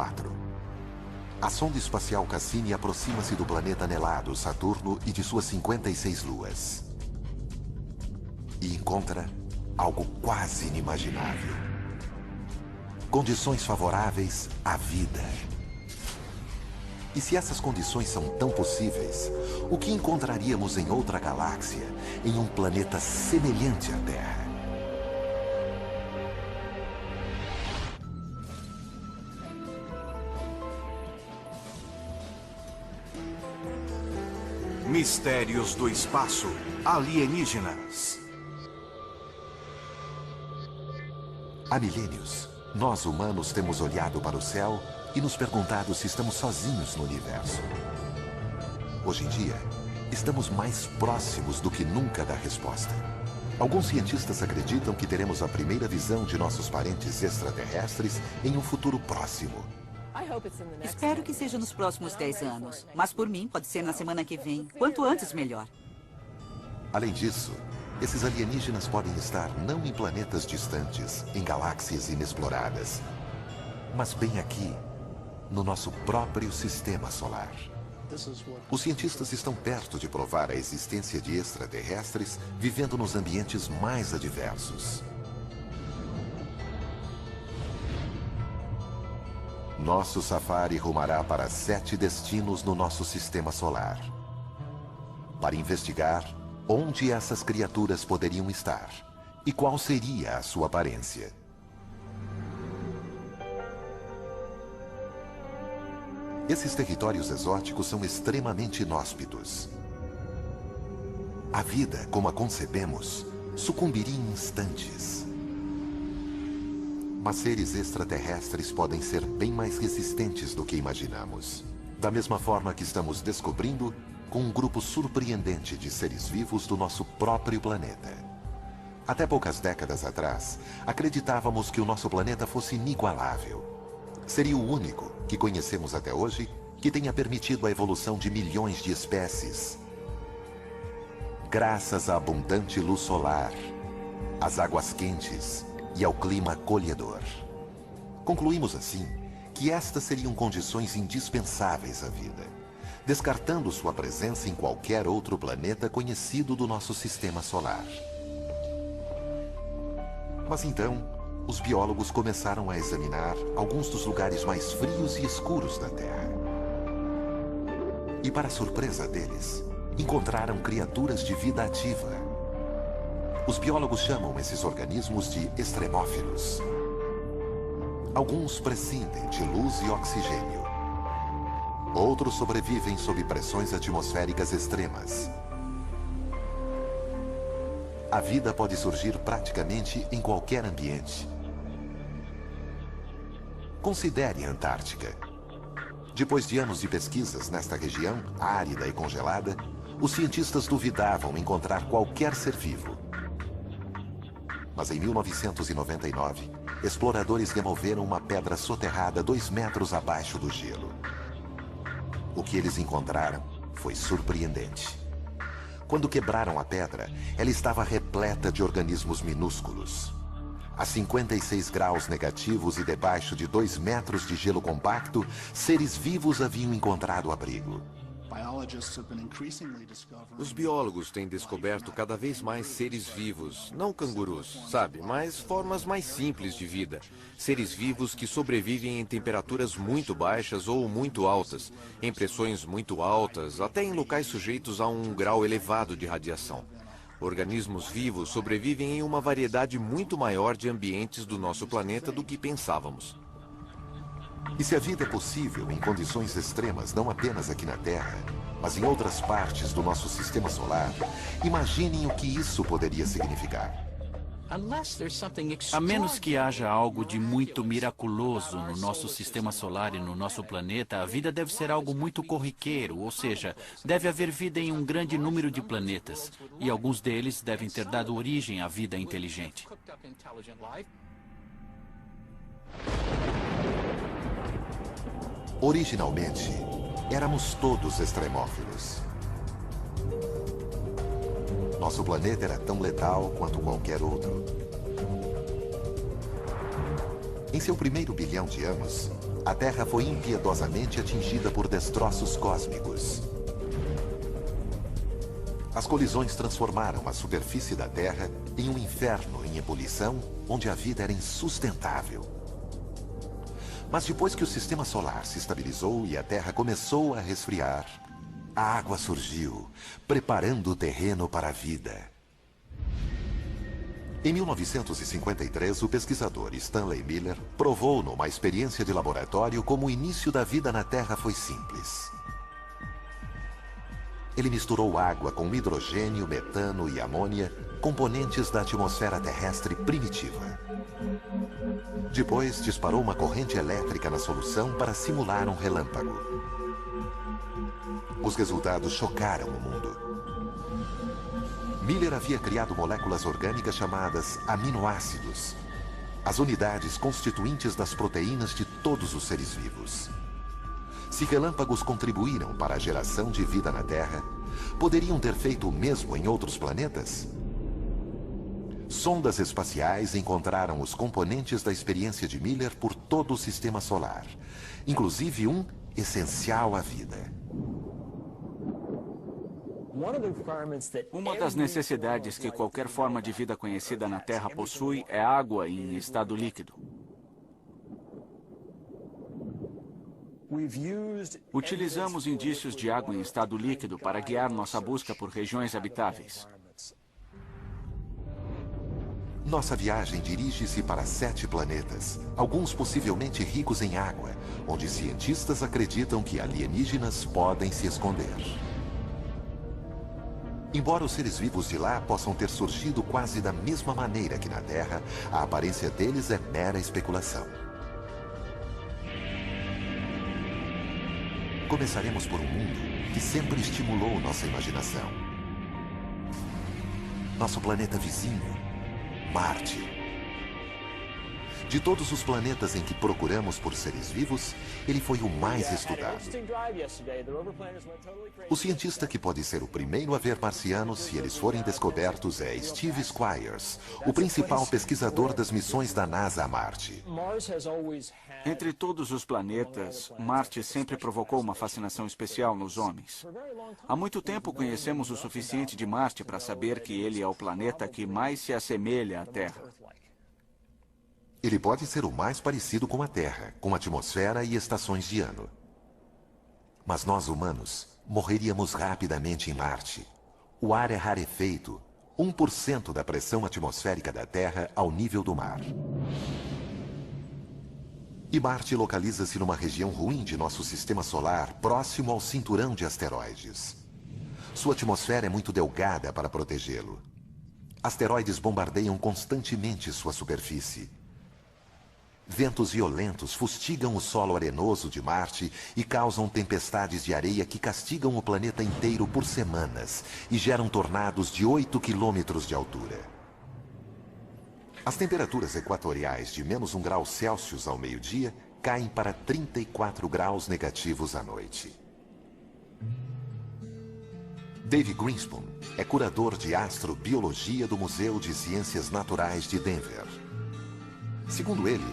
2004. A sonda espacial Cassini aproxima-se do planeta anelado Saturno e de suas 56 luas. E encontra algo quase inimaginável. Condições favoráveis à vida. E se essas condições são tão possíveis, o que encontraríamos em outra galáxia, em um planeta semelhante à Terra? Mistérios do espaço alienígenas. Há milênios, nós humanos temos olhado para o céu e nos perguntado se estamos sozinhos no universo. Hoje em dia, estamos mais próximos do que nunca da resposta. Alguns cientistas acreditam que teremos a primeira visão de nossos parentes extraterrestres em um futuro próximo. Espero que seja nos próximos 10 anos. Mas por mim, pode ser na semana que vem. Quanto antes, melhor. Além disso, esses alienígenas podem estar não em planetas distantes, em galáxias inexploradas, mas bem aqui, no nosso próprio sistema solar. Os cientistas estão perto de provar a existência de extraterrestres vivendo nos ambientes mais adversos. Nosso safari rumará para 7 destinos no nosso sistema solar, para investigar onde essas criaturas poderiam estar e qual seria a sua aparência. Esses territórios exóticos são extremamente inóspitos. A vida, como a concebemos, sucumbiria em instantes. Mas seres extraterrestres podem ser bem mais resistentes do que imaginamos. Da mesma forma que estamos descobrindo com um grupo surpreendente de seres vivos do nosso próprio planeta. Até poucas décadas atrás, acreditávamos que o nosso planeta fosse inigualável. Seria o único que conhecemos até hoje que tenha permitido a evolução de milhões de espécies. Graças à abundante luz solar, às águas quentes e ao clima acolhedor. Concluímos assim que estas seriam condições indispensáveis à vida, descartando sua presença em qualquer outro planeta conhecido do nosso sistema solar. Mas então, os biólogos começaram a examinar alguns dos lugares mais frios e escuros da Terra. E para surpresa deles, encontraram criaturas de vida ativa. Os biólogos chamam esses organismos de extremófilos. Alguns prescindem de luz e oxigênio. Outros sobrevivem sob pressões atmosféricas extremas. A vida pode surgir praticamente em qualquer ambiente. Considere a Antártica. Depois de anos de pesquisas nesta região árida e congelada, os cientistas duvidavam encontrar qualquer ser vivo. Mas em 1999, exploradores removeram uma pedra soterrada 2 metros abaixo do gelo. O que eles encontraram foi surpreendente. Quando quebraram a pedra, ela estava repleta de organismos minúsculos. A 56 graus negativos e debaixo de 2 metros de gelo compacto, seres vivos haviam encontrado abrigo. Os biólogos têm descoberto cada vez mais seres vivos, não cangurus, sabe, mas formas mais simples de vida. Seres vivos que sobrevivem em temperaturas muito baixas ou muito altas, em pressões muito altas, até em locais sujeitos a um grau elevado de radiação. Organismos vivos sobrevivem em uma variedade muito maior de ambientes do nosso planeta do que pensávamos. E se a vida é possível em condições extremas, não apenas aqui na Terra, mas em outras partes do nosso sistema solar, imaginem o que isso poderia significar. A menos que haja algo de muito miraculoso no nosso sistema solar e no nosso planeta, a vida deve ser algo muito corriqueiro, ou seja, deve haver vida em um grande número de planetas, e alguns deles devem ter dado origem à vida inteligente. Originalmente, éramos todos extremófilos. Nosso planeta era tão letal quanto qualquer outro. Em seu primeiro bilhão de anos, a Terra foi impiedosamente atingida por destroços cósmicos. As colisões transformaram a superfície da Terra em um inferno em ebulição, onde a vida era insustentável. Mas depois que o sistema solar se estabilizou e a Terra começou a resfriar, a água surgiu, preparando o terreno para a vida. Em 1953, o pesquisador Stanley Miller provou numa experiência de laboratório como o início da vida na Terra foi simples. Ele misturou água com hidrogênio, metano e amônia, componentes da atmosfera terrestre primitiva. Depois, disparou uma corrente elétrica na solução para simular um relâmpago. Os resultados chocaram o mundo. Miller havia criado moléculas orgânicas chamadas aminoácidos, as unidades constituintes das proteínas de todos os seres vivos. Se relâmpagos contribuíram para a geração de vida na Terra, poderiam ter feito o mesmo em outros planetas? Sondas espaciais encontraram os componentes da experiência de Miller por todo o sistema solar, inclusive um essencial à vida. Uma das necessidades que qualquer forma de vida conhecida na Terra possui é água em estado líquido. Utilizamos indícios de água em estado líquido para guiar nossa busca por regiões habitáveis. Nossa viagem dirige-se para 7 planetas, alguns possivelmente ricos em água, onde cientistas acreditam que alienígenas podem se esconder. Embora os seres vivos de lá possam ter surgido quase da mesma maneira que na Terra, a aparência deles é mera especulação. Começaremos por um mundo que sempre estimulou nossa imaginação. Nosso planeta vizinho, Marte. De todos os planetas em que procuramos por seres vivos, ele foi o mais estudado. O cientista que pode ser o primeiro a ver marcianos se eles forem descobertos é Steve Squyres, o principal pesquisador das missões da NASA a Marte. Entre todos os planetas, Marte sempre provocou uma fascinação especial nos homens. Há muito tempo conhecemos o suficiente de Marte para saber que ele é o planeta que mais se assemelha à Terra. Ele pode ser o mais parecido com a Terra, com atmosfera e estações de ano. Mas nós, humanos, morreríamos rapidamente em Marte. O ar é rarefeito, 1% da pressão atmosférica da Terra ao nível do mar. E Marte localiza-se numa região ruim de nosso sistema solar, próximo ao cinturão de asteroides. Sua atmosfera é muito delgada para protegê-lo. Asteroides bombardeiam constantemente sua superfície. Ventos violentos fustigam o solo arenoso de Marte e causam tempestades de areia que castigam o planeta inteiro por semanas e geram tornados de 8 quilômetros de altura. As temperaturas equatoriais de menos 1 grau Celsius ao meio-dia caem para 34 graus negativos à noite. Dave Greenspan é curador de astrobiologia do Museu de Ciências Naturais de Denver. Segundo ele,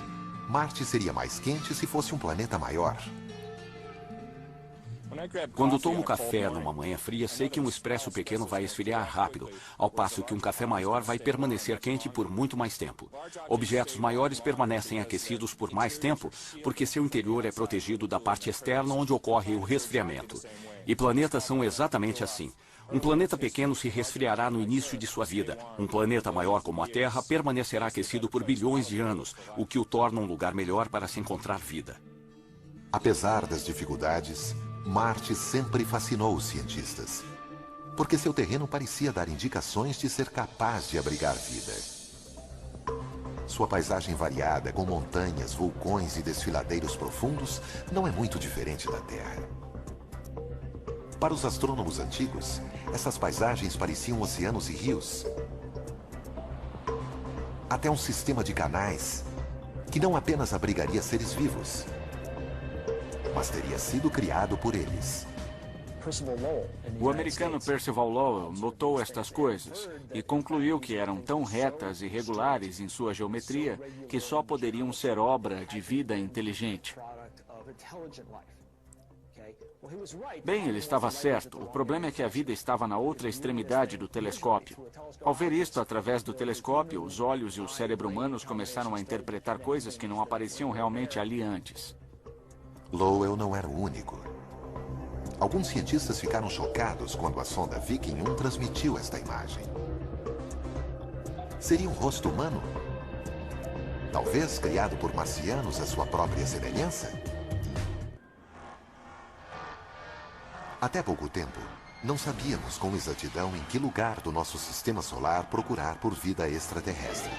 Marte seria mais quente se fosse um planeta maior. Quando tomo café numa manhã fria, sei que um expresso pequeno vai esfriar rápido, ao passo que um café maior vai permanecer quente por muito mais tempo. Objetos maiores permanecem aquecidos por mais tempo, porque seu interior é protegido da parte externa onde ocorre o resfriamento. E planetas são exatamente assim. Um planeta pequeno se resfriará no início de sua vida. Um planeta maior como a Terra permanecerá aquecido por bilhões de anos, o que o torna um lugar melhor para se encontrar vida. Apesar das dificuldades, Marte sempre fascinou os cientistas, porque seu terreno parecia dar indicações de ser capaz de abrigar vida. Sua paisagem variada, com montanhas, vulcões e desfiladeiros profundos, não é muito diferente da Terra. Para os astrônomos antigos, essas paisagens pareciam oceanos e rios. Até um sistema de canais que não apenas abrigaria seres vivos, mas teria sido criado por eles. O americano Percival Lowell notou estas coisas e concluiu que eram tão retas e regulares em sua geometria que só poderiam ser obra de vida inteligente. Bem, ele estava certo. O problema é que a vida estava na outra extremidade do telescópio. Ao ver isto através do telescópio, os olhos e o cérebro humanos começaram a interpretar coisas que não apareciam realmente ali antes. Lowell não era o único. Alguns cientistas ficaram chocados quando a sonda Viking 1 transmitiu esta imagem. Seria um rosto humano? Talvez criado por marcianos à sua própria semelhança? Até pouco tempo, não sabíamos com exatidão em que lugar do nosso sistema solar procurar por vida extraterrestre.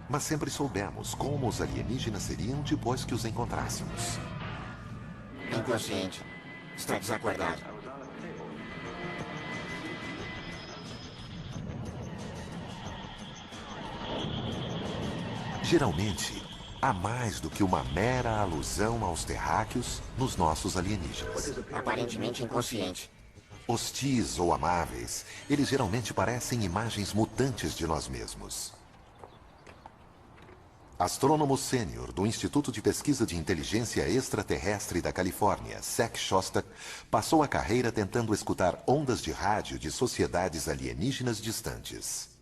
Mas sempre soubemos como os alienígenas seriam depois que os encontrássemos. Inconsciente. Está desacordado. Geralmente, há mais do que uma mera alusão aos terráqueos nos nossos alienígenas. Aparentemente inconsciente. Hostis ou amáveis, eles geralmente parecem imagens mutantes de nós mesmos. Astrônomo sênior do Instituto de Pesquisa de Inteligência Extraterrestre da Califórnia, Zach Shostak, passou a carreira tentando escutar ondas de rádio de sociedades alienígenas distantes.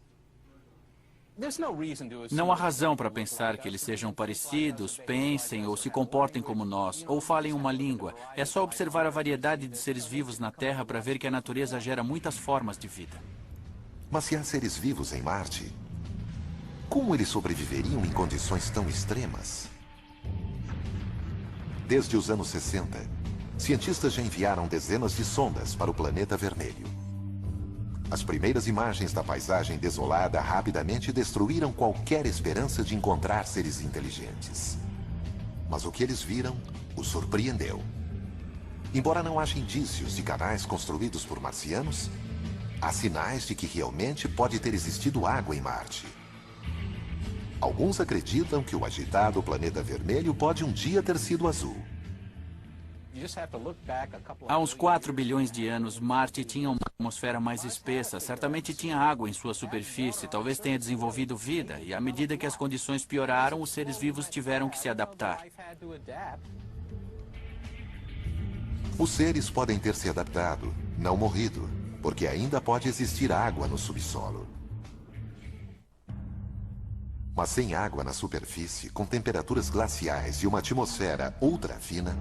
Não há razão para pensar que eles sejam parecidos, pensem ou se comportem como nós, ou falem uma língua. É só observar a variedade de seres vivos na Terra para ver que a natureza gera muitas formas de vida. Mas se há seres vivos em Marte, como eles sobreviveriam em condições tão extremas? Desde os anos 60, cientistas já enviaram dezenas de sondas para o planeta vermelho. As primeiras imagens da paisagem desolada rapidamente destruíram qualquer esperança de encontrar seres inteligentes. Mas o que eles viram os surpreendeu. Embora não haja indícios de canais construídos por marcianos, há sinais de que realmente pode ter existido água em Marte. Alguns acreditam que o agitado planeta vermelho pode um dia ter sido azul. Há uns 4 bilhões de anos, Marte tinha uma atmosfera mais espessa. Certamente tinha água em sua superfície. Talvez tenha desenvolvido vida. E à medida que as condições pioraram, os seres vivos tiveram que se adaptar. Os seres podem ter se adaptado, não morrido, porque ainda pode existir água no subsolo. Mas sem água na superfície, com temperaturas glaciais e uma atmosfera ultra fina,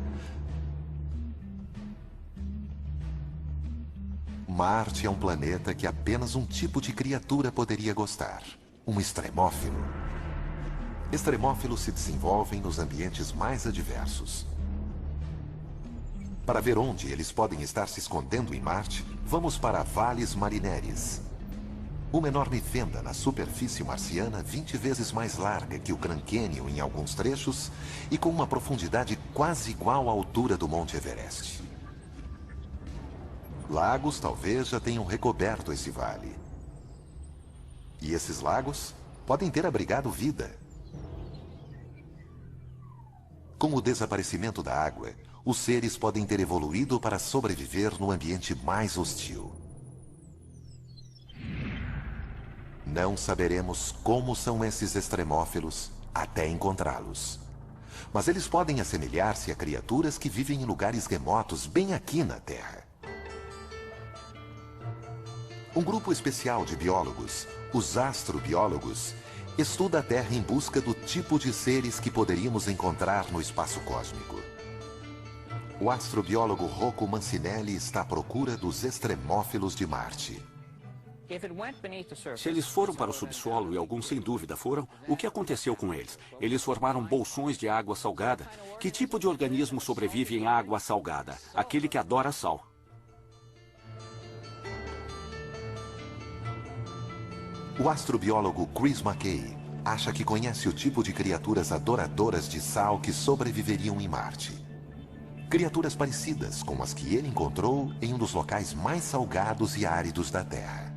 Marte é um planeta que apenas um tipo de criatura poderia gostar: um extremófilo. Extremófilos se desenvolvem nos ambientes mais adversos. Para ver onde eles podem estar se escondendo em Marte, vamos para Valles Marineris. Uma enorme fenda na superfície marciana 20 vezes mais larga que o Grand Canyon em alguns trechos e com uma profundidade quase igual à altura do Monte Everest. Lagos talvez já tenham recoberto esse vale. E esses lagos podem ter abrigado vida. Com o desaparecimento da água, os seres podem ter evoluído para sobreviver no ambiente mais hostil. Não saberemos como são esses extremófilos até encontrá-los. Mas eles podem assemelhar-se a criaturas que vivem em lugares remotos bem aqui na Terra. Um grupo especial de biólogos, os astrobiólogos, estuda a Terra em busca do tipo de seres que poderíamos encontrar no espaço cósmico. O astrobiólogo Rocco Mancinelli está à procura dos extremófilos de Marte. Se eles foram para o subsolo, e alguns sem dúvida foram, o que aconteceu com eles? Eles formaram bolsões de água salgada. Que tipo de organismo sobrevive em água salgada? Aquele que adora sal. O astrobiólogo Chris McKay acha que conhece o tipo de criaturas adoradoras de sal que sobreviveriam em Marte. Criaturas parecidas com as que ele encontrou em um dos locais mais salgados e áridos da Terra.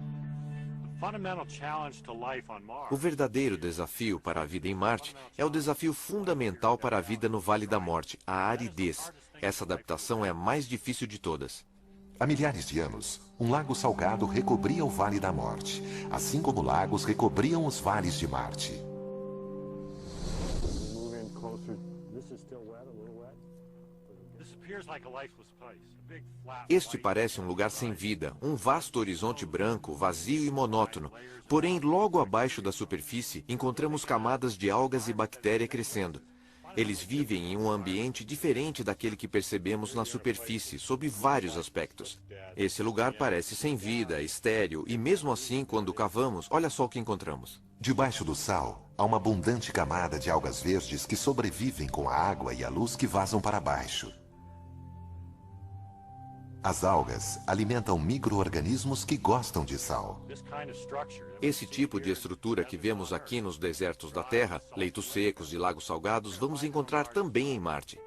O verdadeiro desafio para a vida em Marte é o desafio fundamental para a vida no Vale da Morte, a aridez. Essa adaptação é a mais difícil de todas. Há milhares de anos, um lago salgado recobria o Vale da Morte, assim como lagos recobriam os vales de Marte. Este parece um lugar sem vida, um vasto horizonte branco, vazio e monótono. Porém, logo abaixo da superfície, encontramos camadas de algas e bactéria crescendo. Eles vivem em um ambiente diferente daquele que percebemos na superfície, sob vários aspectos. Esse lugar parece sem vida, estéril, e mesmo assim, quando cavamos, olha só o que encontramos. Debaixo do sal, há uma abundante camada de algas verdes que sobrevivem com a água e a luz que vazam para baixo. As algas alimentam micro-organismos que gostam de sal. Esse tipo de estrutura que vemos aqui nos desertos da Terra, leitos secos e lagos salgados, vamos encontrar também em Marte.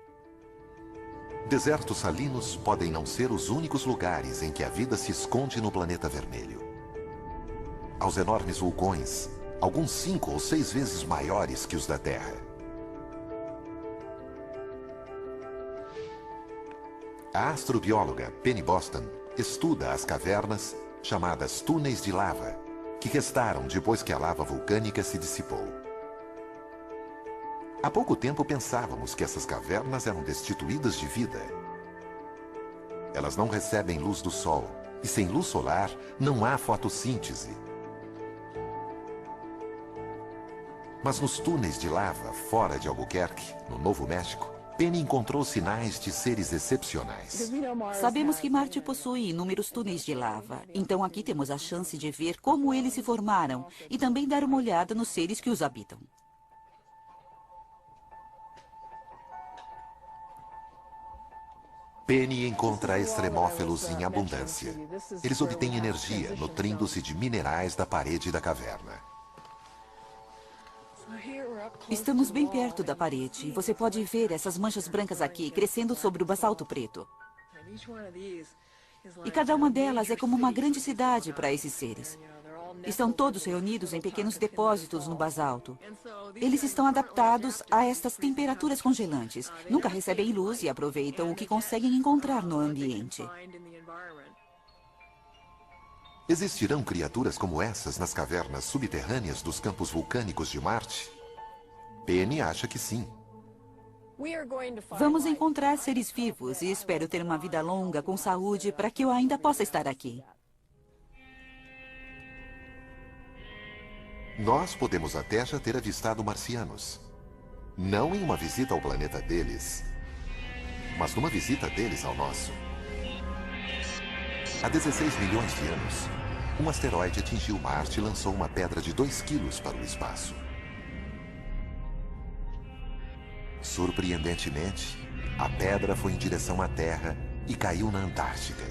Desertos salinos podem não ser os únicos lugares em que a vida se esconde no planeta vermelho. Aos enormes vulcões, alguns 5 ou 6 vezes maiores que os da Terra. A astrobióloga Penny Boston estuda as cavernas, chamadas túneis de lava, que restaram depois que a lava vulcânica se dissipou. Há pouco tempo pensávamos que essas cavernas eram destituídas de vida. Elas não recebem luz do sol, e sem luz solar não há fotossíntese. Mas nos túneis de lava, fora de Albuquerque, no Novo México, Penny encontrou sinais de seres excepcionais. Sabemos que Marte possui inúmeros túneis de lava, então aqui temos a chance de ver como eles se formaram e também dar uma olhada nos seres que os habitam. Penny encontra extremófilos em abundância. Eles obtêm energia nutrindo-se de minerais da parede da caverna. Estamos bem perto da parede e você pode ver essas manchas brancas aqui crescendo sobre o basalto preto. E cada uma delas é como uma grande cidade para esses seres. Estão todos reunidos em pequenos depósitos no basalto. Eles estão adaptados a estas temperaturas congelantes. Nunca recebem luz e aproveitam o que conseguem encontrar no ambiente. Existirão criaturas como essas nas cavernas subterrâneas dos campos vulcânicos de Marte? Penny acha que sim. Vamos encontrar seres vivos e espero ter uma vida longa com saúde para que eu ainda possa estar aqui. Nós podemos até já ter avistado marcianos. Não em uma visita ao planeta deles, mas numa visita deles ao nosso. Há 16 milhões de anos, um asteroide atingiu Marte e lançou uma pedra de 2 quilos para o espaço. Surpreendentemente, a pedra foi em direção à Terra e caiu na Antártica.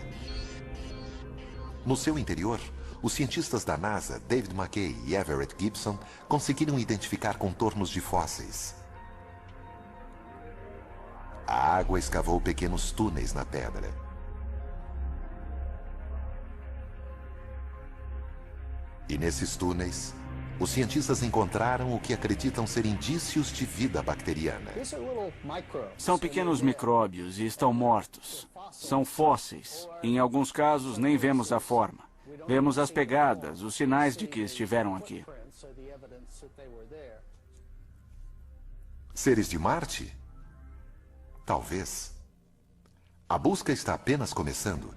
No seu interior, os cientistas da NASA, David McKay e Everett Gibson, conseguiram identificar contornos de fósseis. A água escavou pequenos túneis na pedra. E nesses túneis, os cientistas encontraram o que acreditam ser indícios de vida bacteriana. São pequenos micróbios e estão mortos. São fósseis. Em alguns casos, nem vemos a forma. Vemos as pegadas, os sinais de que estiveram aqui. Seres de Marte? Talvez. A busca está apenas começando.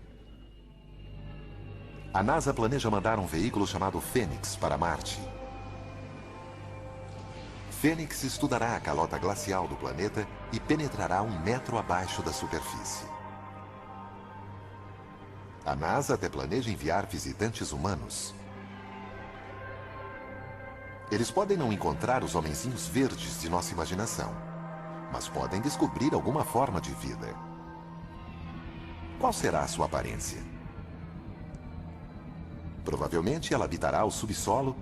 A NASA planeja mandar um veículo chamado Fênix para Marte. Fênix estudará a calota glacial do planeta e penetrará 1 metro abaixo da superfície. A NASA até planeja enviar visitantes humanos. Eles podem não encontrar os homenzinhos verdes de nossa imaginação, mas podem descobrir alguma forma de vida. Qual será a sua aparência? Provavelmente ela habitará o subsolo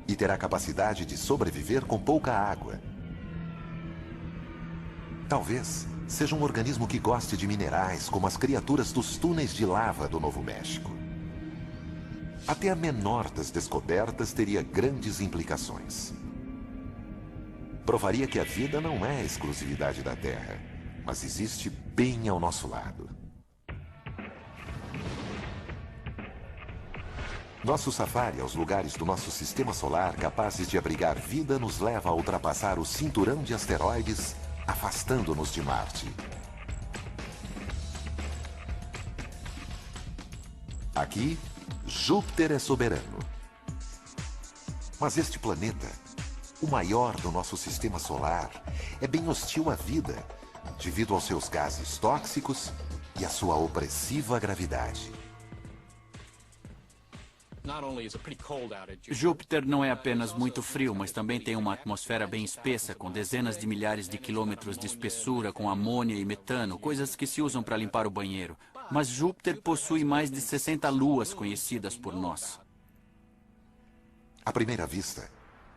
e terá capacidade de sobreviver com pouca água. Talvez seja um organismo que goste de minerais, como as criaturas dos túneis de lava do Novo México. Até a menor das descobertas teria grandes implicações. Provaria que a vida não é exclusividade da Terra, mas existe bem ao nosso lado. Nosso safari aos lugares do nosso sistema solar capazes de abrigar vida nos leva a ultrapassar o cinturão de asteroides, afastando-nos de Marte. Aqui, Júpiter é soberano. Mas este planeta, o maior do nosso sistema solar, é bem hostil à vida, devido aos seus gases tóxicos e à sua opressiva gravidade. Júpiter não é apenas muito frio, mas também tem uma atmosfera bem espessa, com dezenas de milhares de quilômetros de espessura, com amônia e metano, coisas que se usam para limpar o banheiro. Mas Júpiter possui mais de 60 luas conhecidas por nós. À primeira vista,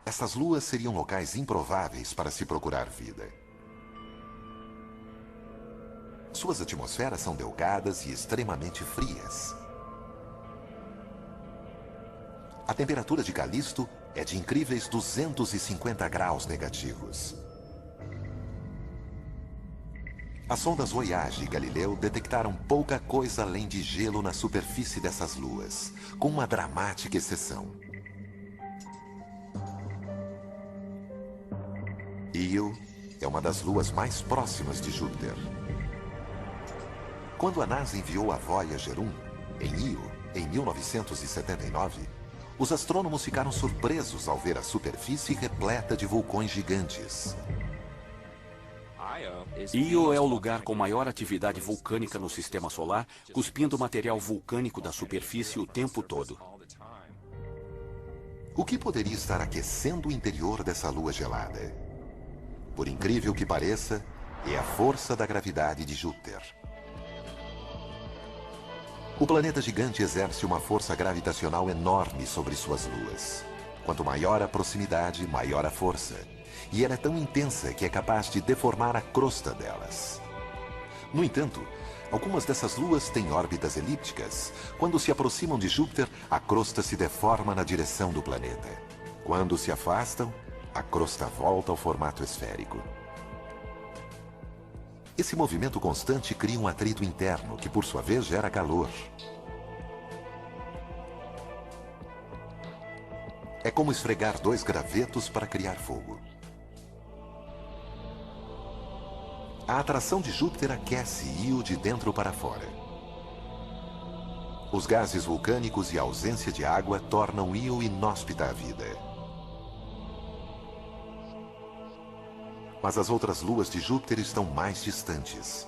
essas luas seriam locais improváveis para se procurar vida. Suas atmosferas são delgadas e extremamente frias. A temperatura de Calisto é de incríveis 250 graus negativos. As sondas Voyage e Galileu detectaram pouca coisa além de gelo na superfície dessas luas, com uma dramática exceção. Io é uma das luas mais próximas de Júpiter. Quando a NASA enviou a Voyager 1 em Io, em 1979, os astrônomos ficaram surpresos ao ver a superfície repleta de vulcões gigantes. Io é o lugar com maior atividade vulcânica no sistema solar, cuspindo material vulcânico da superfície o tempo todo. O que poderia estar aquecendo o interior dessa lua gelada? Por incrível que pareça, é a força da gravidade de Júpiter. O planeta gigante exerce uma força gravitacional enorme sobre suas luas. Quanto maior a proximidade, maior a força. E ela é tão intensa que é capaz de deformar a crosta delas. No entanto, algumas dessas luas têm órbitas elípticas. Quando se aproximam de Júpiter, a crosta se deforma na direção do planeta. Quando se afastam, a crosta volta ao formato esférico. Esse movimento constante cria um atrito interno, que por sua vez gera calor. É como esfregar dois gravetos para criar fogo. A atração de Júpiter aquece Io de dentro para fora. Os gases vulcânicos e a ausência de água tornam Io inóspita à vida. Mas as outras luas de Júpiter estão mais distantes.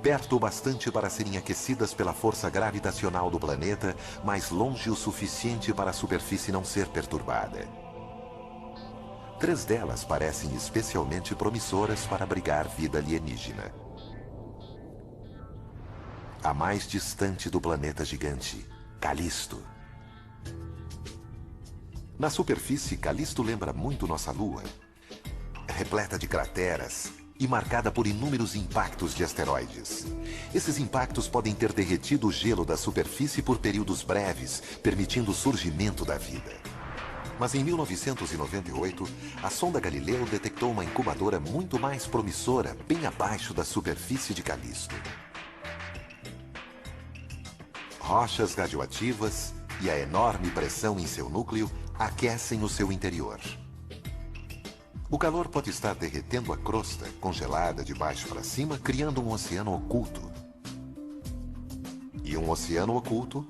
Perto o bastante para serem aquecidas pela força gravitacional do planeta, mas longe o suficiente para a superfície não ser perturbada. 3 delas parecem especialmente promissoras para abrigar vida alienígena. A mais distante do planeta gigante, Calisto. Na superfície, Calisto lembra muito nossa Lua. Repleta de crateras e marcada por inúmeros impactos de asteroides. Esses impactos podem ter derretido o gelo da superfície por períodos breves, permitindo o surgimento da vida. Mas em 1998, a sonda Galileu detectou uma incubadora muito mais promissora bem abaixo da superfície de Calisto. Rochas radioativas e a enorme pressão em seu núcleo aquecem o seu interior. O calor pode estar derretendo a crosta, congelada de baixo para cima, criando um oceano oculto. E um oceano oculto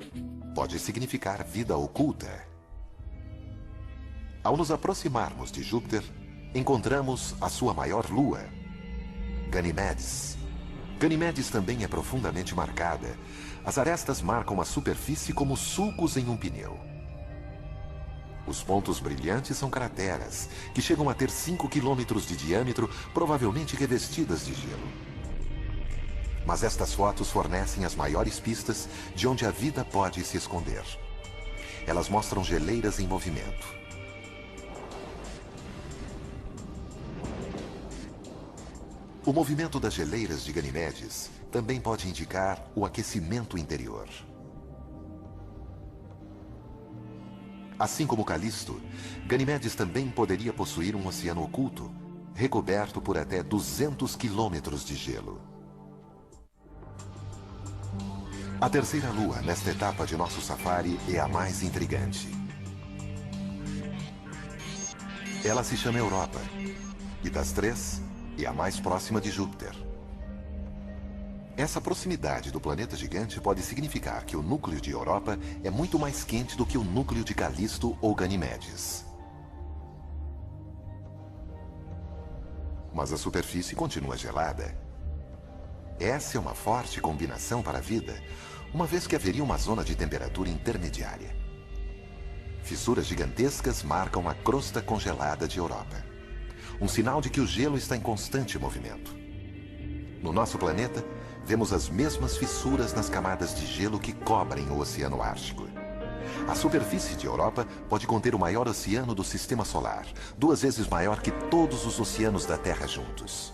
pode significar vida oculta. Ao nos aproximarmos de Júpiter, encontramos a sua maior lua, Ganimedes. Ganimedes também é profundamente marcada. As arestas marcam a superfície como sulcos em um pneu. Os pontos brilhantes são crateras, que chegam a ter 5 quilômetros de diâmetro, provavelmente revestidas de gelo. Mas estas fotos fornecem as maiores pistas de onde a vida pode se esconder. Elas mostram geleiras em movimento. O movimento das geleiras de Ganimedes também pode indicar o aquecimento interior. Assim como Calisto, Ganimedes também poderia possuir um oceano oculto, recoberto por até 200 quilômetros de gelo. A terceira lua nesta etapa de nosso safari é a mais intrigante. Ela se chama Europa, e das 3, é a mais próxima de Júpiter. Essa proximidade do planeta gigante pode significar que o núcleo de Europa é muito mais quente do que o núcleo de Calisto ou Ganimedes. Mas a superfície continua gelada. Essa é uma forte combinação para a vida, uma vez que haveria uma zona de temperatura intermediária. Fissuras gigantescas marcam a crosta congelada de Europa. Um sinal de que o gelo está em constante movimento. No nosso planeta, vemos as mesmas fissuras nas camadas de gelo que cobrem o Oceano Ártico. A superfície de Europa pode conter o maior oceano do Sistema Solar, 2 vezes maior que todos os oceanos da Terra juntos.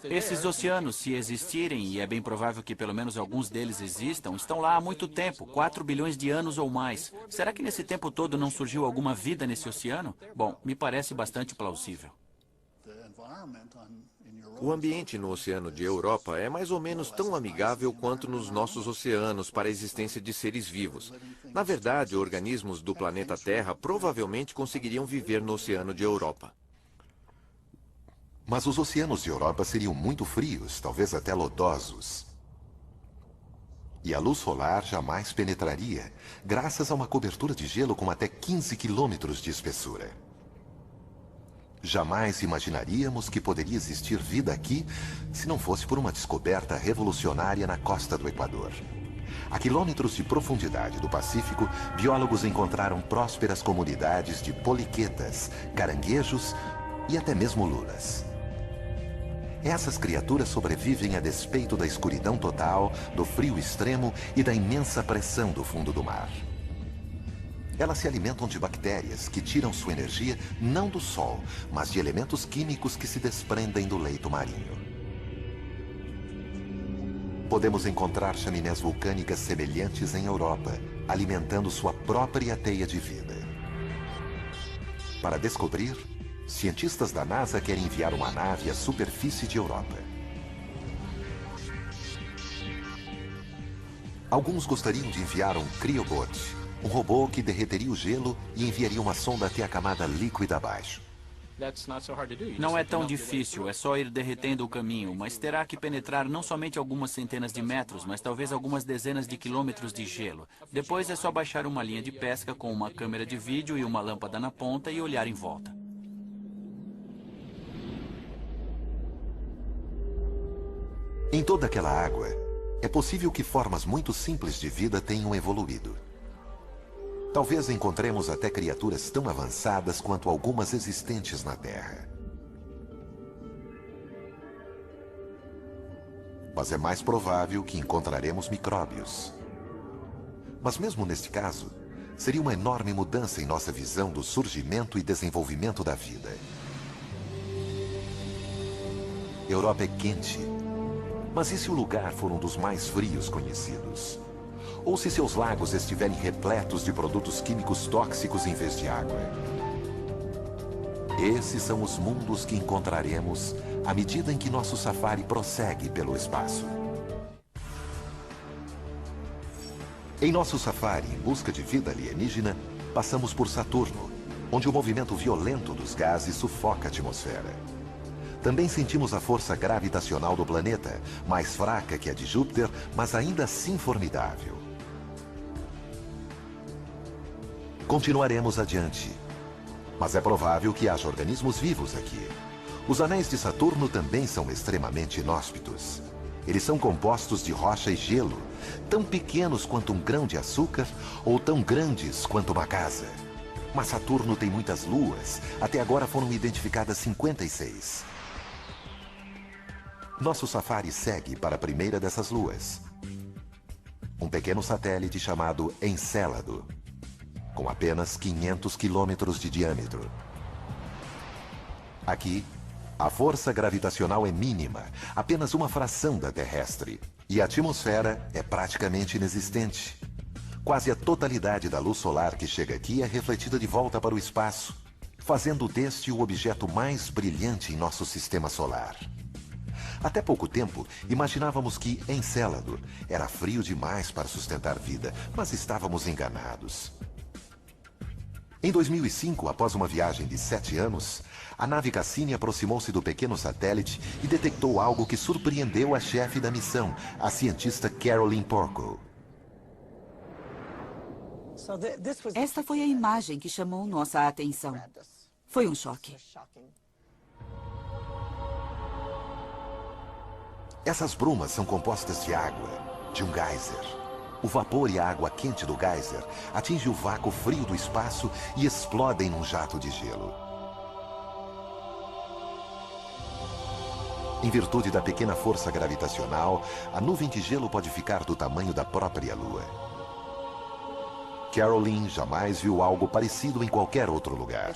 Esses oceanos, se existirem, e é bem provável que pelo menos alguns deles existam, estão lá há muito tempo, 4 bilhões de anos ou mais. Será que nesse tempo todo não surgiu alguma vida nesse oceano? Bom, me parece bastante plausível. O ambiente no Oceano de Europa é mais ou menos tão amigável quanto nos nossos oceanos para a existência de seres vivos. Na verdade, organismos do planeta Terra provavelmente conseguiriam viver no Oceano de Europa. Mas os oceanos de Europa seriam muito frios, talvez até lodosos. E a luz solar jamais penetraria, graças a uma cobertura de gelo com até 15 quilômetros de espessura. Jamais imaginaríamos que poderia existir vida aqui se não fosse por uma descoberta revolucionária na costa do Equador. A quilômetros de profundidade do Pacífico, biólogos encontraram prósperas comunidades de poliquetas, caranguejos e até mesmo lulas. Essas criaturas sobrevivem a despeito da escuridão total, do frio extremo e da imensa pressão do fundo do mar. Elas se alimentam de bactérias que tiram sua energia não do sol, mas de elementos químicos que se desprendem do leito marinho. Podemos encontrar chaminés vulcânicas semelhantes em Europa, alimentando sua própria teia de vida. Para descobrir, cientistas da NASA querem enviar uma nave à superfície de Europa. Alguns gostariam de enviar um Cryobot, um robô que derreteria o gelo e enviaria uma sonda até a camada líquida abaixo. Não é tão difícil, é só ir derretendo o caminho, mas terá que penetrar não somente algumas centenas de metros, mas talvez algumas dezenas de quilômetros de gelo. Depois é só baixar uma linha de pesca com uma câmera de vídeo e uma lâmpada na ponta e olhar em volta. Em toda aquela água, é possível que formas muito simples de vida tenham evoluído. Talvez encontremos até criaturas tão avançadas quanto algumas existentes na Terra. Mas é mais provável que encontraremos micróbios. Mas mesmo neste caso, seria uma enorme mudança em nossa visão do surgimento e desenvolvimento da vida. Europa é quente. Mas e se o lugar for um dos mais frios conhecidos? Ou se seus lagos estiverem repletos de produtos químicos tóxicos em vez de água? Esses são os mundos que encontraremos à medida em que nosso safari prossegue pelo espaço. Em nosso safari em busca de vida alienígena, passamos por Saturno, onde o movimento violento dos gases sufoca a atmosfera. Também sentimos a força gravitacional do planeta, mais fraca que a de Júpiter, mas ainda assim formidável. Continuaremos adiante. Mas é provável que haja organismos vivos aqui. Os anéis de Saturno também são extremamente inóspitos. Eles são compostos de rocha e gelo, tão pequenos quanto um grão de açúcar ou tão grandes quanto uma casa. Mas Saturno tem muitas luas. Até agora foram identificadas 56. Nosso safari segue para a primeira dessas luas. Um pequeno satélite chamado Encélado, com apenas 500 quilômetros de diâmetro. Aqui, a força gravitacional é mínima, apenas uma fração da terrestre, e a atmosfera é praticamente inexistente. Quase a totalidade da luz solar que chega aqui é refletida de volta para o espaço, fazendo deste o objeto mais brilhante em nosso sistema solar. Até pouco tempo, imaginávamos que Encélado era frio demais para sustentar vida, mas estávamos enganados. Em 2005, após uma viagem de 7 anos, a nave Cassini aproximou-se do pequeno satélite e detectou algo que surpreendeu a chefe da missão, a cientista Caroline Porco. Esta foi a imagem que chamou nossa atenção. Foi um choque. Essas brumas são compostas de água, de um geyser. O vapor e a água quente do geyser atingem o vácuo frio do espaço e explodem num jato de gelo. Em virtude da pequena força gravitacional, a nuvem de gelo pode ficar do tamanho da própria Lua. Caroline jamais viu algo parecido em qualquer outro lugar.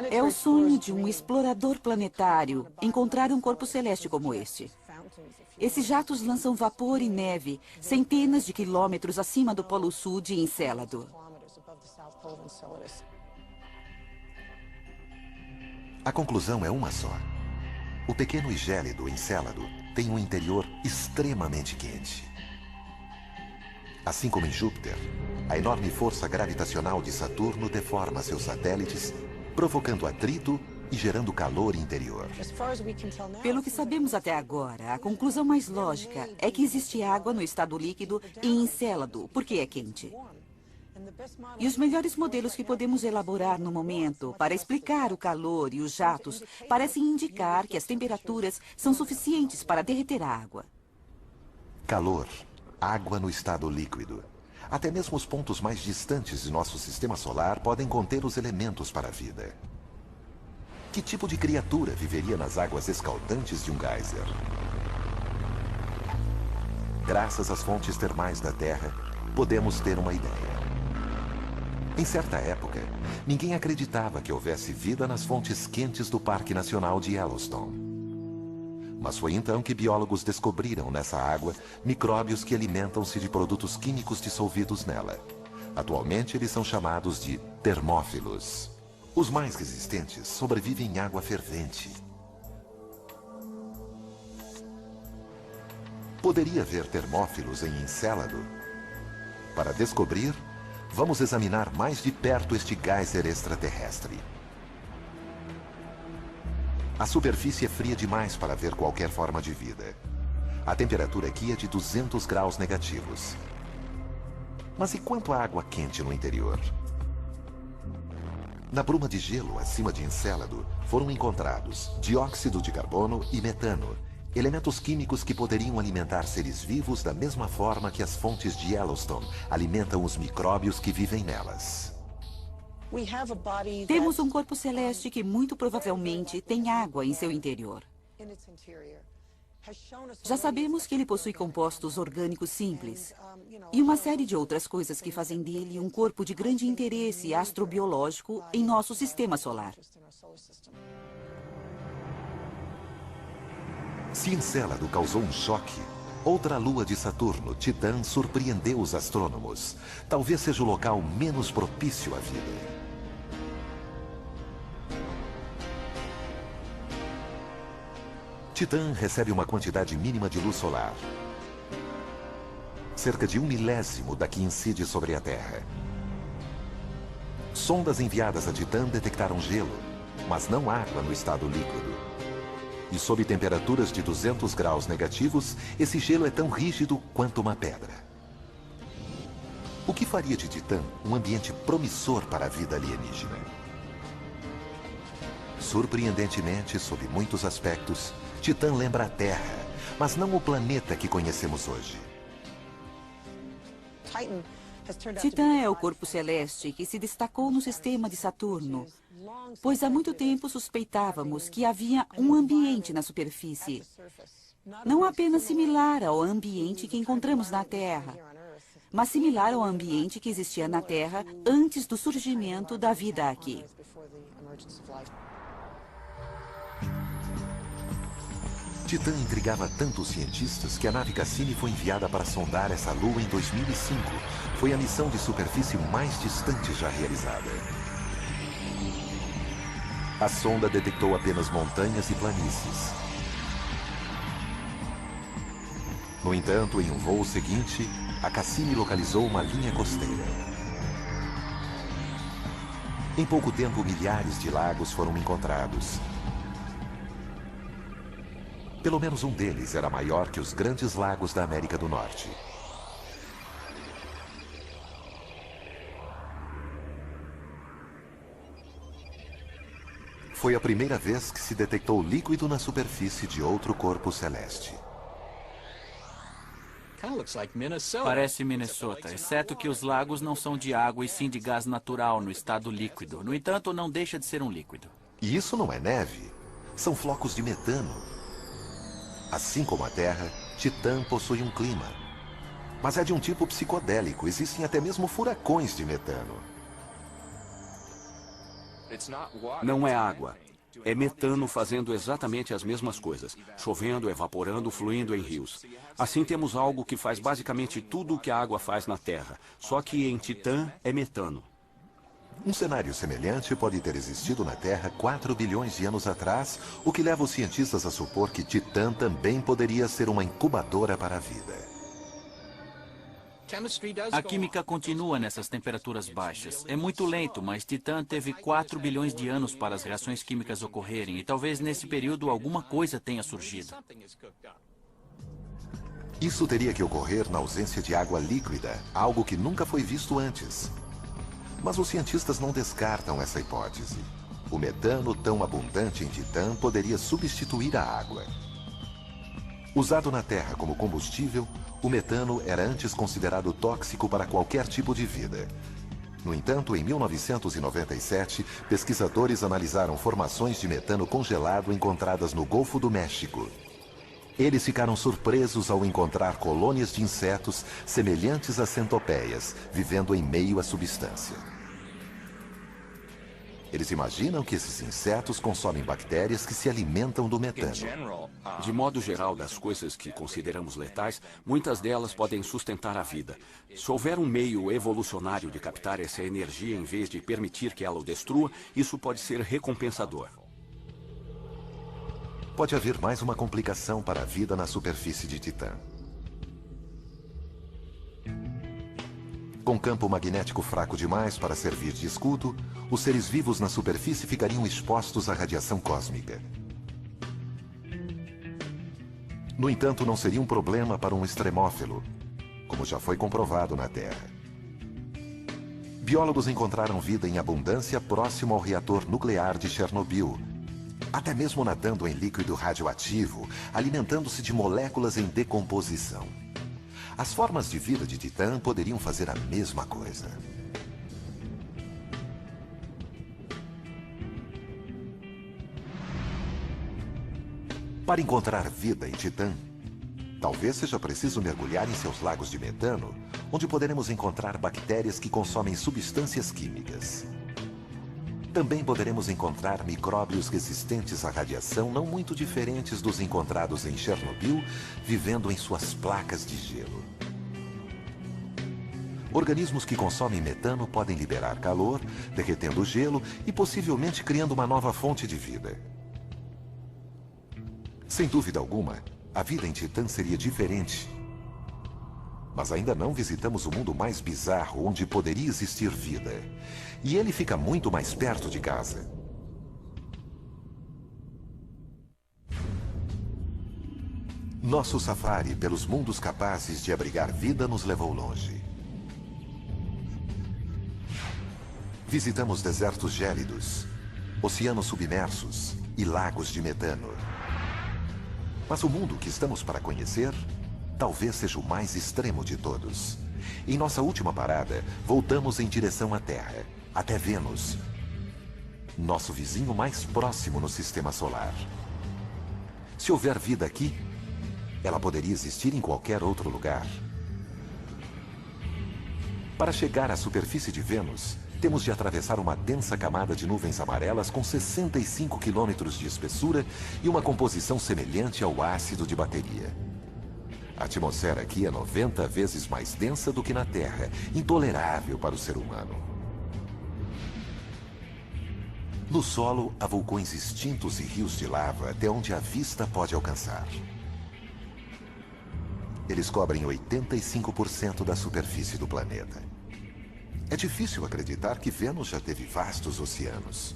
É o sonho de um explorador planetário encontrar um corpo celeste como este. Esses jatos lançam vapor e neve centenas de quilômetros acima do Polo Sul de Encélado. A conclusão é uma só. O pequeno e gélido Encélado tem um interior extremamente quente. Assim como em Júpiter, a enorme força gravitacional de Saturno deforma seus satélites, provocando atrito e gerando calor interior. Pelo que sabemos até agora, a conclusão mais lógica é que existe água no estado líquido em Encélado, porque é quente. E os melhores modelos que podemos elaborar no momento para explicar o calor e os jatos parecem indicar que as temperaturas são suficientes para derreter a água. Calor, água no estado líquido. Até mesmo os pontos mais distantes de nosso sistema solar podem conter os elementos para a vida. Que tipo de criatura viveria nas águas escaldantes de um geyser? Graças às fontes termais da Terra, podemos ter uma ideia. Em certa época, ninguém acreditava que houvesse vida nas fontes quentes do Parque Nacional de Yellowstone. Mas foi então que biólogos descobriram nessa água micróbios que alimentam-se de produtos químicos dissolvidos nela. Atualmente, eles são chamados de termófilos. Os mais resistentes sobrevivem em água fervente. Poderia haver termófilos em Encélado? Para descobrir, vamos examinar mais de perto este geyser extraterrestre. A superfície é fria demais para ver qualquer forma de vida. A temperatura aqui é de 200 graus negativos. Mas e quanto à água quente no interior? Na bruma de gelo acima de Encélado foram encontrados dióxido de carbono e metano, elementos químicos que poderiam alimentar seres vivos da mesma forma que as fontes de Yellowstone alimentam os micróbios que vivem nelas. Temos um corpo celeste que muito provavelmente tem água em seu interior. Já sabemos que ele possui compostos orgânicos simples e uma série de outras coisas que fazem dele um corpo de grande interesse astrobiológico em nosso sistema solar. Se Encélado causou um choque, outra lua de Saturno, Titã, surpreendeu os astrônomos. Talvez seja o local menos propício à vida. Titã recebe uma quantidade mínima de luz solar. Cerca de 1/1000 da que incide sobre a Terra. Sondas enviadas a Titã detectaram gelo, mas não água no estado líquido. E sob temperaturas de 200 graus negativos, esse gelo é tão rígido quanto uma pedra. O que faria de Titã um ambiente promissor para a vida alienígena? Surpreendentemente, sob muitos aspectos, Titã lembra a Terra, mas não o planeta que conhecemos hoje. Titã é o corpo celeste que se destacou no sistema de Saturno, pois há muito tempo suspeitávamos que havia um ambiente na superfície, não apenas similar ao ambiente que encontramos na Terra, mas similar ao ambiente que existia na Terra antes do surgimento da vida aqui. Titã intrigava tanto os cientistas que a nave Cassini foi enviada para sondar essa lua em 2005. Foi a missão de superfície mais distante já realizada. A sonda detectou apenas montanhas e planícies. No entanto, em um voo seguinte, a Cassini localizou uma linha costeira. Em pouco tempo, milhares de lagos foram encontrados. Pelo menos um deles era maior que os grandes lagos da América do Norte. Foi a primeira vez que se detectou líquido na superfície de outro corpo celeste. Parece Minnesota, exceto que os lagos não são de água e sim de gás natural no estado líquido. No entanto, não deixa de ser um líquido. E isso não é neve, são flocos de metano. Assim como a Terra, Titã possui um clima. Mas é de um tipo psicodélico, existem até mesmo furacões de metano. Não é água. É metano fazendo exatamente as mesmas coisas. Chovendo, evaporando, fluindo em rios. Assim temos algo que faz basicamente tudo o que a água faz na Terra. Só que em Titã é metano. Um cenário semelhante pode ter existido na Terra 4 bilhões de anos atrás, o que leva os cientistas a supor que Titã também poderia ser uma incubadora para a vida. A química continua nessas temperaturas baixas. É muito lento, mas Titã teve 4 bilhões de anos para as reações químicas ocorrerem, e talvez nesse período alguma coisa tenha surgido. Isso teria que ocorrer na ausência de água líquida, algo que nunca foi visto antes. Mas os cientistas não descartam essa hipótese. O metano tão abundante em Titã poderia substituir a água. Usado na Terra como combustível, o metano era antes considerado tóxico para qualquer tipo de vida. No entanto, em 1997, pesquisadores analisaram formações de metano congelado encontradas no Golfo do México. Eles ficaram surpresos ao encontrar colônias de insetos semelhantes a centopeias, vivendo em meio à substância. Eles imaginam que esses insetos consomem bactérias que se alimentam do metano. De modo geral, das coisas que consideramos letais, muitas delas podem sustentar a vida. Se houver um meio evolucionário de captar essa energia em vez de permitir que ela o destrua, isso pode ser recompensador. Pode haver mais uma complicação para a vida na superfície de Titã. Com campo magnético fraco demais para servir de escudo, os seres vivos na superfície ficariam expostos à radiação cósmica. No entanto, não seria um problema para um extremófilo, como já foi comprovado na Terra. Biólogos encontraram vida em abundância próximo ao reator nuclear de Chernobyl, até mesmo nadando em líquido radioativo, alimentando-se de moléculas em decomposição. As formas de vida de Titã poderiam fazer a mesma coisa. Para encontrar vida em Titã, talvez seja preciso mergulhar em seus lagos de metano, onde poderemos encontrar bactérias que consomem substâncias químicas. Também poderemos encontrar micróbios resistentes à radiação não muito diferentes dos encontrados em Chernobyl, vivendo em suas placas de gelo. Organismos que consomem metano podem liberar calor, derretendo o gelo e possivelmente criando uma nova fonte de vida. Sem dúvida alguma, a vida em Titã seria diferente. Mas ainda não visitamos o mundo mais bizarro onde poderia existir vida. E ele fica muito mais perto de casa. Nosso safari pelos mundos capazes de abrigar vida nos levou longe. Visitamos desertos gélidos, oceanos submersos e lagos de metano. Mas o mundo que estamos para conhecer talvez seja o mais extremo de todos. Em nossa última parada, voltamos em direção à Terra, até Vênus, nosso vizinho mais próximo no Sistema Solar. Se houver vida aqui, ela poderia existir em qualquer outro lugar. Para chegar à superfície de Vênus, temos de atravessar uma densa camada de nuvens amarelas com 65 quilômetros de espessura e uma composição semelhante ao ácido de bateria. A atmosfera aqui é 90 vezes mais densa do que na Terra, intolerável para o ser humano. No solo, há vulcões extintos e rios de lava até onde a vista pode alcançar. Eles cobrem 85% da superfície do planeta. É difícil acreditar que Vênus já teve vastos oceanos.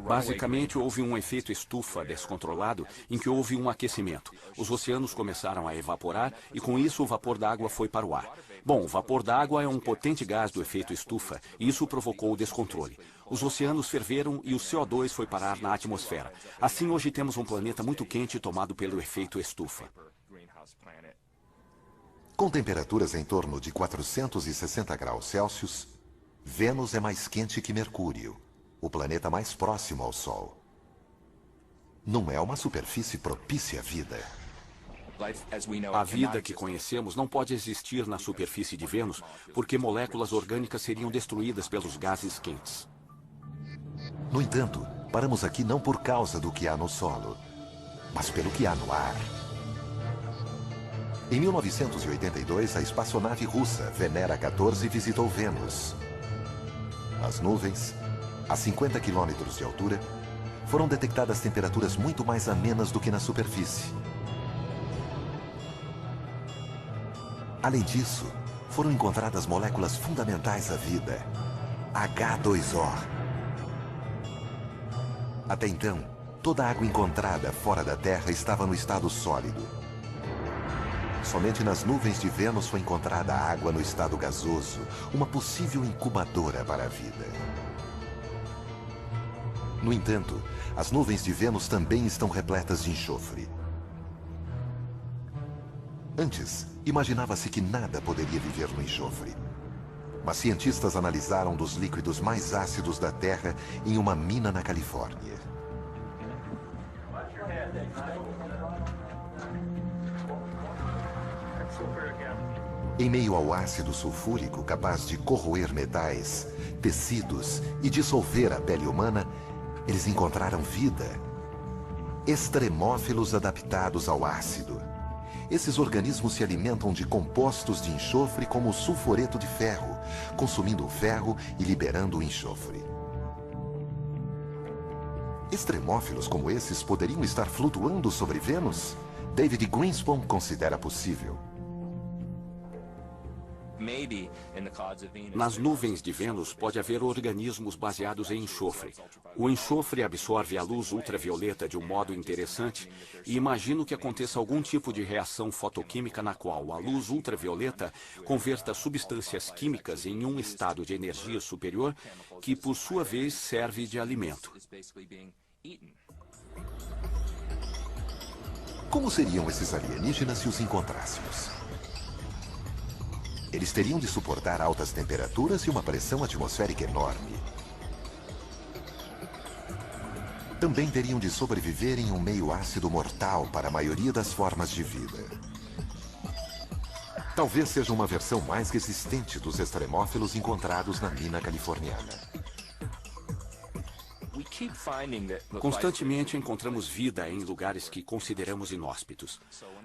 Basicamente, houve um efeito estufa descontrolado em que houve um aquecimento. Os oceanos começaram a evaporar e, com isso, o vapor d'água foi para o ar. Bom, o vapor d'água é um potente gás do efeito estufa e isso provocou o descontrole. Os oceanos ferveram e o CO2 foi parar na atmosfera. Assim, hoje temos um planeta muito quente tomado pelo efeito estufa. Com temperaturas em torno de 460 graus Celsius, Vênus é mais quente que Mercúrio, o planeta mais próximo ao Sol. Não é uma superfície propícia à vida. A vida que conhecemos não pode existir na superfície de Vênus, porque moléculas orgânicas seriam destruídas pelos gases quentes. No entanto, paramos aqui não por causa do que há no solo, mas pelo que há no ar. Em 1982, a espaçonave russa Venera 14 visitou Vênus. Nas nuvens, a 50 quilômetros de altura, foram detectadas temperaturas muito mais amenas do que na superfície. Além disso, foram encontradas moléculas fundamentais à vida, H2O. Até então, toda a água encontrada fora da Terra estava no estado sólido. Somente nas nuvens de Vênus foi encontrada a água no estado gasoso, uma possível incubadora para a vida. No entanto, as nuvens de Vênus também estão repletas de enxofre. Antes, imaginava-se que nada poderia viver no enxofre. Mas cientistas analisaram dos líquidos mais ácidos da Terra em uma mina na Califórnia. Em meio ao ácido sulfúrico capaz de corroer metais, tecidos e dissolver a pele humana, eles encontraram vida. Extremófilos adaptados ao ácido. Esses organismos se alimentam de compostos de enxofre como o sulfureto de ferro, consumindo o ferro e liberando o enxofre. Extremófilos como esses poderiam estar flutuando sobre Vênus? David Greenspan considera possível. Nas nuvens de Vênus pode haver organismos baseados em enxofre. O enxofre absorve a luz ultravioleta de um modo interessante e imagino que aconteça algum tipo de reação fotoquímica na qual a luz ultravioleta converta substâncias químicas em um estado de energia superior que, por sua vez, serve de alimento. Como seriam esses alienígenas se os encontrássemos? Eles teriam de suportar altas temperaturas e uma pressão atmosférica enorme. Também teriam de sobreviver em um meio ácido mortal para a maioria das formas de vida. Talvez seja uma versão mais resistente dos extremófilos encontrados na mina californiana. Constantemente encontramos vida em lugares que consideramos inóspitos.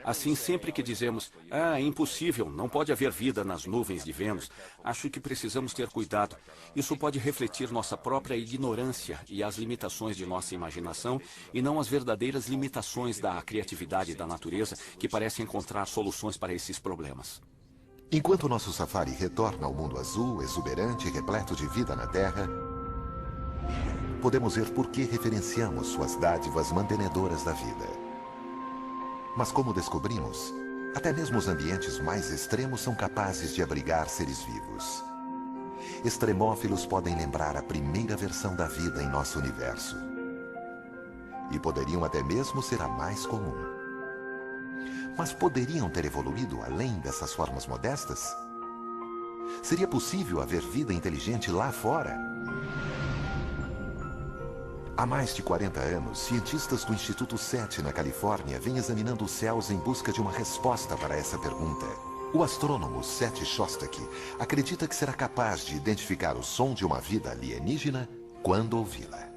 Assim, sempre que dizemos, é impossível, não pode haver vida nas nuvens de Vênus, acho que precisamos ter cuidado. Isso pode refletir nossa própria ignorância e as limitações de nossa imaginação, e não as verdadeiras limitações da criatividade da natureza, que parece encontrar soluções para esses problemas. Enquanto nosso safari retorna ao mundo azul, exuberante e repleto de vida na Terra, podemos ver por que referenciamos suas dádivas mantenedoras da vida. Mas como descobrimos, até mesmo os ambientes mais extremos são capazes de abrigar seres vivos. Extremófilos podem lembrar a primeira versão da vida em nosso universo. E poderiam até mesmo ser a mais comum. Mas poderiam ter evoluído além dessas formas modestas? Seria possível haver vida inteligente lá fora? Há mais de 40 anos, cientistas do Instituto SETI, na Califórnia, vêm examinando os céus em busca de uma resposta para essa pergunta. O astrônomo Seth Shostak acredita que será capaz de identificar o som de uma vida alienígena quando ouvi-la.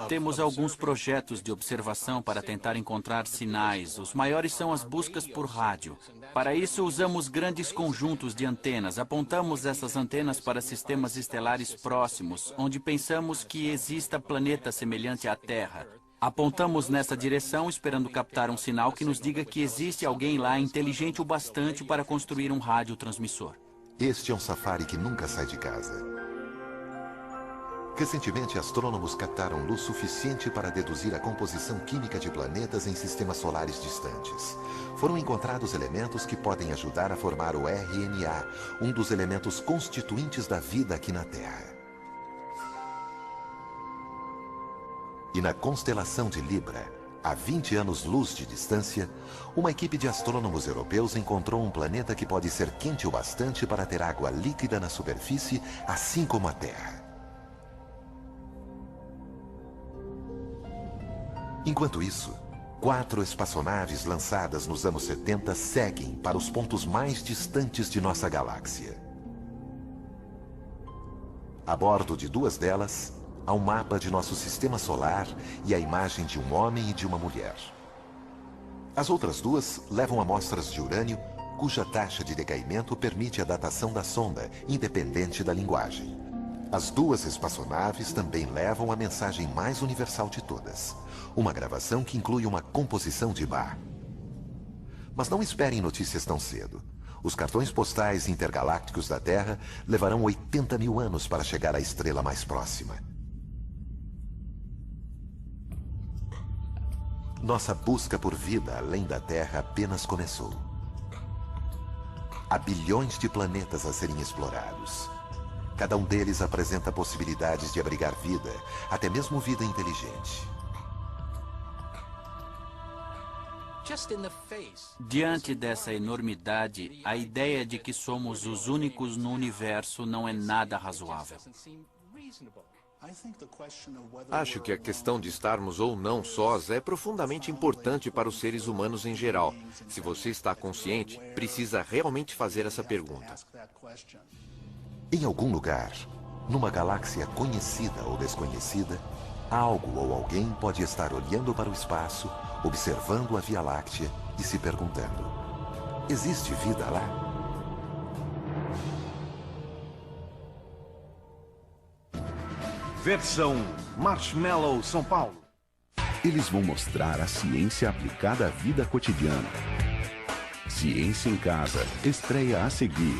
Temos alguns projetos de observação para tentar encontrar sinais. Os maiores são as buscas por rádio. Para isso, usamos grandes conjuntos de antenas. Apontamos essas antenas para sistemas estelares próximos, onde pensamos que exista planeta semelhante à Terra. Apontamos nessa direção, esperando captar um sinal que nos diga que existe alguém lá inteligente o bastante para construir um radiotransmissor. Este é um safari que nunca sai de casa. Recentemente, astrônomos captaram luz suficiente para deduzir a composição química de planetas em sistemas solares distantes. Foram encontrados elementos que podem ajudar a formar o RNA, um dos elementos constituintes da vida aqui na Terra. E na constelação de Libra, a 20 anos-luz de distância, uma equipe de astrônomos europeus encontrou um planeta que pode ser quente o bastante para ter água líquida na superfície, assim como a Terra. Enquanto isso, 4 espaçonaves lançadas nos anos 70 seguem para os pontos mais distantes de nossa galáxia. A bordo de 2 delas, há um mapa de nosso sistema solar e a imagem de um homem e de uma mulher. As outras 2 levam amostras de urânio, cuja taxa de decaimento permite a datação da sonda, independente da linguagem. As 2 espaçonaves também levam a mensagem mais universal de todas, uma gravação que inclui uma composição de Bach. Mas não esperem notícias tão cedo. Os cartões postais intergalácticos da Terra levarão 80 mil anos para chegar à estrela mais próxima. Nossa busca por vida além da Terra apenas começou. Há bilhões de planetas a serem explorados. Cada um deles apresenta possibilidades de abrigar vida, até mesmo vida inteligente. Diante dessa enormidade, a ideia de que somos os únicos no universo não é nada razoável. Acho que a questão de estarmos ou não sós é profundamente importante para os seres humanos em geral. Se você está consciente, precisa realmente fazer essa pergunta. Em algum lugar, numa galáxia conhecida ou desconhecida, algo ou alguém pode estar olhando para o espaço, observando a Via Láctea e se perguntando: existe vida lá? Versão Marshmallow São Paulo. Eles vão mostrar a ciência aplicada à vida cotidiana. Ciência em Casa estreia a seguir.